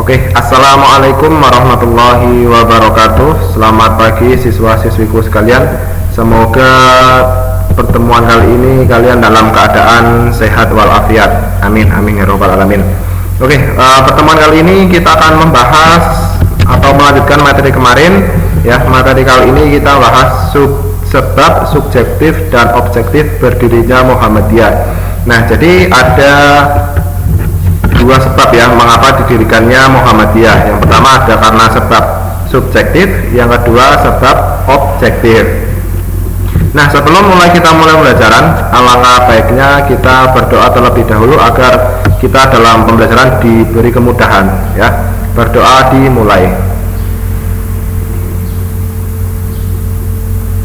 Oke, assalamualaikum warahmatullahi wabarakatuh. Selamat pagi siswa-siswiku sekalian. Semoga pertemuan kali ini kalian dalam keadaan sehat walafiat. Amin, amin ya robbal alamin. Oke, pertemuan kali ini kita akan membahas atau melanjutkan materi kemarin. Ya, materi kali ini kita bahas sebab subjektif dan objektif berdirinya Muhammadiyah. Nah, jadi ada dua sebab ya mengapa didirikannya Muhammadiyah. Yang pertama ada karena sebab subjektif, yang kedua sebab objektif. Nah, sebelum kita mulai pembelajaran, alangkah baiknya kita berdoa terlebih dahulu agar kita dalam pembelajaran diberi kemudahan ya. Berdoa dimulai.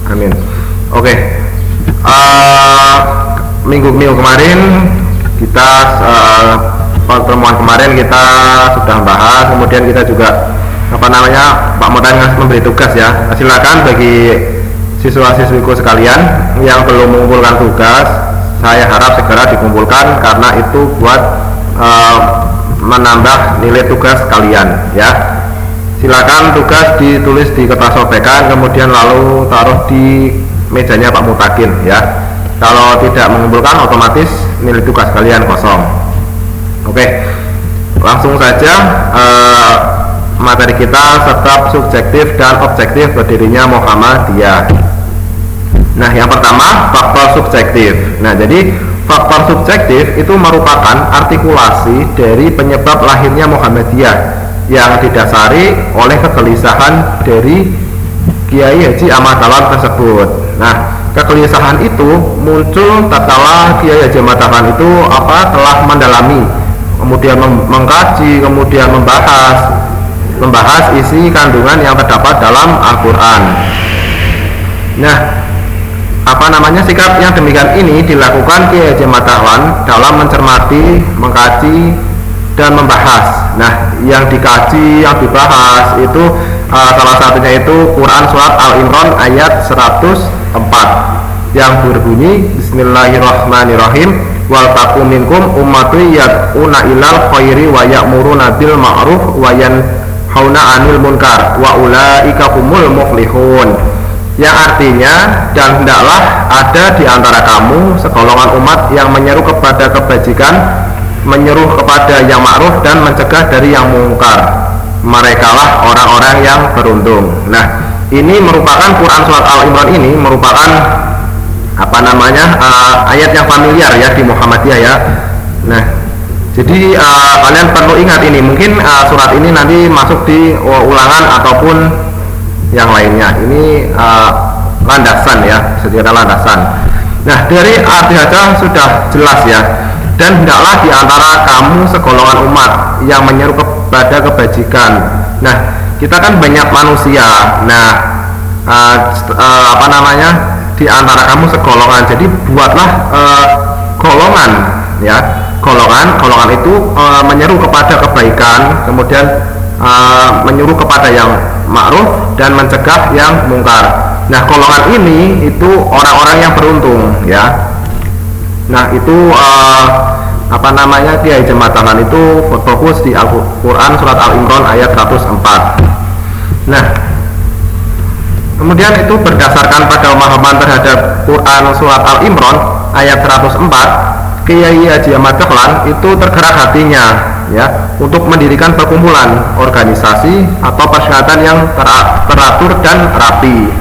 Amin. Oke. Minggu kemarin kita pertemuan kemarin kita sudah bahas, kemudian kita juga Pak Motan memberi tugas ya. Silakan bagi siswa-siswiku sekalian yang belum mengumpulkan tugas, saya harap segera dikumpulkan karena itu buat menambah nilai tugas kalian ya. Silakan tugas ditulis di kertas sobekan, kemudian lalu taruh di mejanya Pak Mutakin ya. Kalau tidak mengumpulkan otomatis nilai tugas kalian kosong. Oke, langsung saja materi kita sebab subjektif dan objektif berdirinya Muhammadiyah. Nah, yang pertama faktor subjektif. Nah, jadi faktor subjektif itu merupakan artikulasi dari penyebab lahirnya Muhammadiyah yang didasari oleh kegelisahan dari Kiai Haji Ahmad Dahlan tersebut. Nah, kegelisahan itu muncul tatkala Kiai Haji Ahmad Dahlan itu telah mendalami, kemudian mengkaji, kemudian membahas isi kandungan yang terdapat dalam Al-Quran. Nah, sikap yang demikian ini dilakukan Kiai Haji Ahmad Dahlan dalam mencermati, mengkaji, dan membahas. Nah, yang dikaji, yang dibahas itu salah satunya itu Quran surat Al-Imran ayat 104 yang berbunyi Bismillahirrahmanirrahim, wal takum minkum ummatun yad'una ilal khairi wa ya'muruna bil ma'ruf wa yanhauna 'anil munkar wa ulaika humul muflihun. Yang artinya, dan hendaklah ada di antara kamu segolongan umat yang menyeru kepada kebajikan, menyuruh kepada yang ma'ruf dan mencegah dari yang mungkar. Merekalah orang-orang yang beruntung. Nah, ini merupakan Quran surat Al-Imran, ini merupakan ayat yang familiar ya di Muhammadiyah ya. Nah, jadi kalian perlu ingat ini. Mungkin surat ini nanti masuk di ulangan ataupun yang lainnya. Ini landasan ya, sejarah landasan. Nah, dari arti saja sudah jelas ya. Dan hendaklah di antara kamu segolongan umat yang menyeru kepada kebajikan. Nah, kita kan banyak manusia. Nah, di antara kamu segolongan. Jadi buatlah golongan ya. Golongan itu menyeru kepada kebaikan, kemudian menyuruh kepada yang ma'ruf dan mencegah yang mungkar. Nah, golongan ini itu orang-orang yang beruntung ya. Nah, itu Kiai Haji Ahmad Dahlan itu fokus di Al-Quran surat Al-Imran ayat 104. Nah, kemudian itu berdasarkan pada pemahaman terhadap Quran surat Al-Imran ayat 104, Kiai Haji Ahmad Dahlan itu tergerak hatinya ya untuk mendirikan perkumpulan, organisasi atau persyaratan yang teratur dan rapi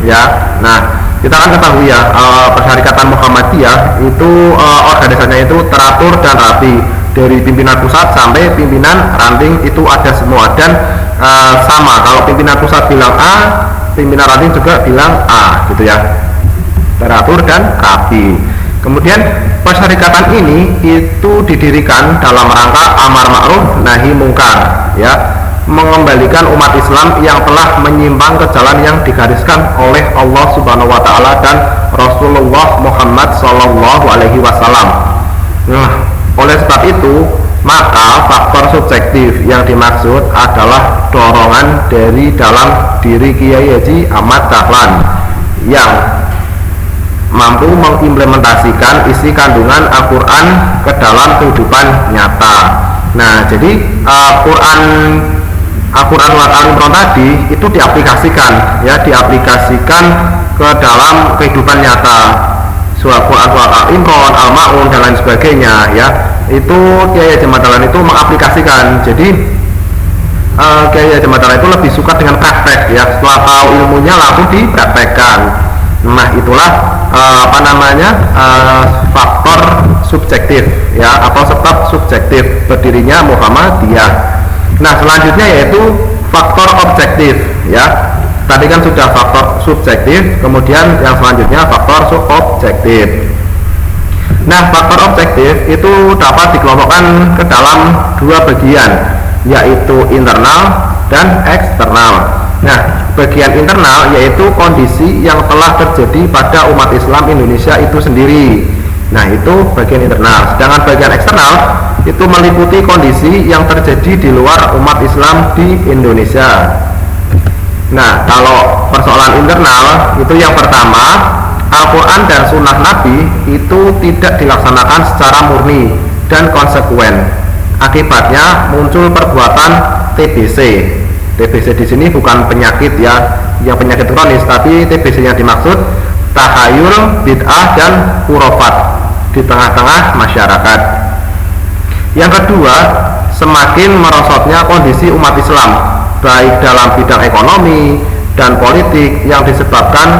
ya. Nah, kita kan ketahui ya Persyarikatan Muhammadiyah itu organisasinya itu teratur dan rapi, dari pimpinan pusat sampai pimpinan ranting itu ada semua, dan sama, kalau pimpinan pusat bilang A, pimpinan ranting juga bilang A gitu ya, teratur dan rapi. Kemudian persyarikatan ini itu didirikan dalam rangka amar ma'ruf nahi mungkar ya, mengembalikan umat Islam yang telah menyimpang ke jalan yang digariskan oleh Allah Subhanahu wa taala dan Rasulullah Muhammad sallallahu alaihi wasallam. Nah, oleh sebab itu, maka faktor subjektif yang dimaksud adalah dorongan dari dalam diri Kiai Haji Ahmad Dahlan yang mampu mengimplementasikan isi kandungan Al-Quran ke dalam kehidupan nyata. Nah, jadi Al-Quran surat Al-Imran tadi itu diaplikasikan, ya, diaplikasikan ke dalam kehidupan nyata. Surat Al-Imran, Al-Ma'un dan lain sebagainya, ya. Itu Kiai Haji Matalan itu mengaplikasikan. Jadi Kiai Haji Matalan itu lebih suka dengan praktek, ya. Setelah tahu ilmunya langsung dipraktekkan. Nah, itulah faktor subjektif, ya, atau sebab subjektif berdirinya Muhammadiyah. Nah, selanjutnya yaitu faktor objektif, ya. Tadi kan sudah faktor subjektif, kemudian yang selanjutnya faktor subjektif. Nah, faktor objektif itu dapat dikelompokkan ke dalam dua bagian, yaitu internal dan eksternal. Nah, bagian internal yaitu kondisi yang telah terjadi pada umat Islam Indonesia itu sendiri. Nah, itu bagian internal. Sedangkan bagian eksternal itu meliputi kondisi yang terjadi di luar umat Islam di Indonesia. Nah, kalau persoalan internal itu yang pertama, Al-Quran dan Sunnah Nabi itu tidak dilaksanakan secara murni dan konsekuen. Akibatnya muncul perbuatan TBC. TBC di sini bukan penyakit, ya, yang penyakit kronis, tapi TBC yang dimaksud tahayul, bid'ah dan khurafat di tengah-tengah masyarakat. Yang kedua, semakin merosotnya kondisi umat Islam baik dalam bidang ekonomi dan politik yang disebabkan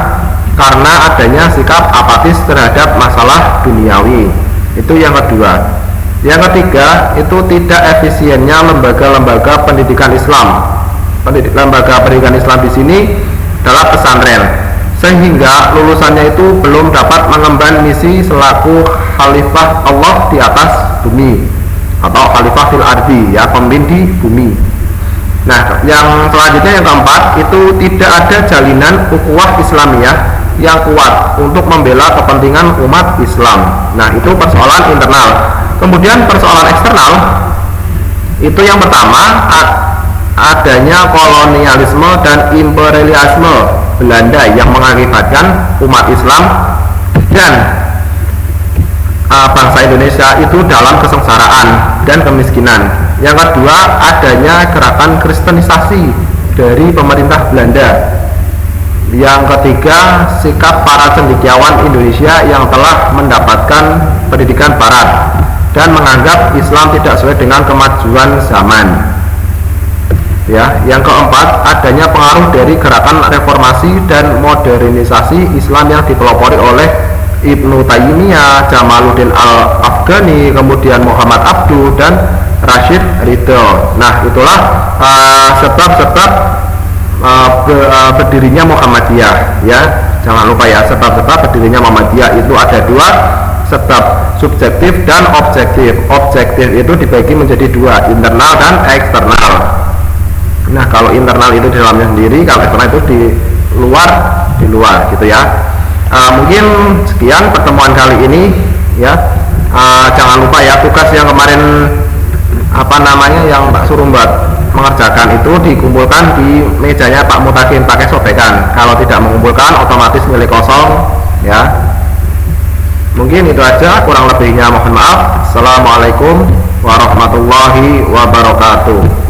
karena adanya sikap apatis terhadap masalah duniawi. Itu yang kedua. Yang ketiga, itu tidak efisiennya lembaga-lembaga pendidikan Islam. Lembaga pendidikan Islam di sini adalah pesantren, sehingga lulusannya itu belum dapat mengemban misi selaku khalifah Allah di atas bumi, atau khalifah fil ardi, ya, pemimpin di bumi. Nah, yang selanjutnya yang keempat itu tidak ada jalinan ukhuwah Islamiyah yang kuat untuk membela kepentingan umat Islam. Nah, itu persoalan internal. Kemudian persoalan eksternal itu yang pertama, adanya kolonialisme dan imperialisme Belanda yang mengakibatkan umat Islam dan bangsa Indonesia itu dalam kesengsaraan dan kemiskinan. Yang kedua, adanya gerakan kristenisasi dari pemerintah Belanda. Yang ketiga, sikap para cendekiawan Indonesia yang telah mendapatkan pendidikan barat dan menganggap Islam tidak sesuai dengan kemajuan zaman. Ya, yang keempat, adanya pengaruh dari gerakan reformasi dan modernisasi Islam yang dipelopori oleh Ibnu Taimiyah, Jamaluddin Al-Afghani, kemudian Muhammad Abduh dan Rashid Ridho. Nah, itulah sebab-sebab berdirinya Muhammadiyah, ya. Jangan lupa, ya, sebab-sebab berdirinya Muhammadiyah itu ada dua, sebab subjektif dan objektif. Objektif itu dibagi menjadi dua, internal dan eksternal. Nah, kalau internal itu di dalamnya sendiri, kalau eksternal itu di luar gitu, ya. Mungkin sekian pertemuan kali ini, ya. Jangan lupa, ya, tugas yang kemarin yang Pak suruh buat mengerjakan itu dikumpulkan di mejanya Pak Mutakin pakai sobekan. Kalau tidak mengumpulkan otomatis milik kosong, ya. Mungkin itu aja, kurang lebihnya mohon maaf. Assalamualaikum warahmatullahi wabarakatuh.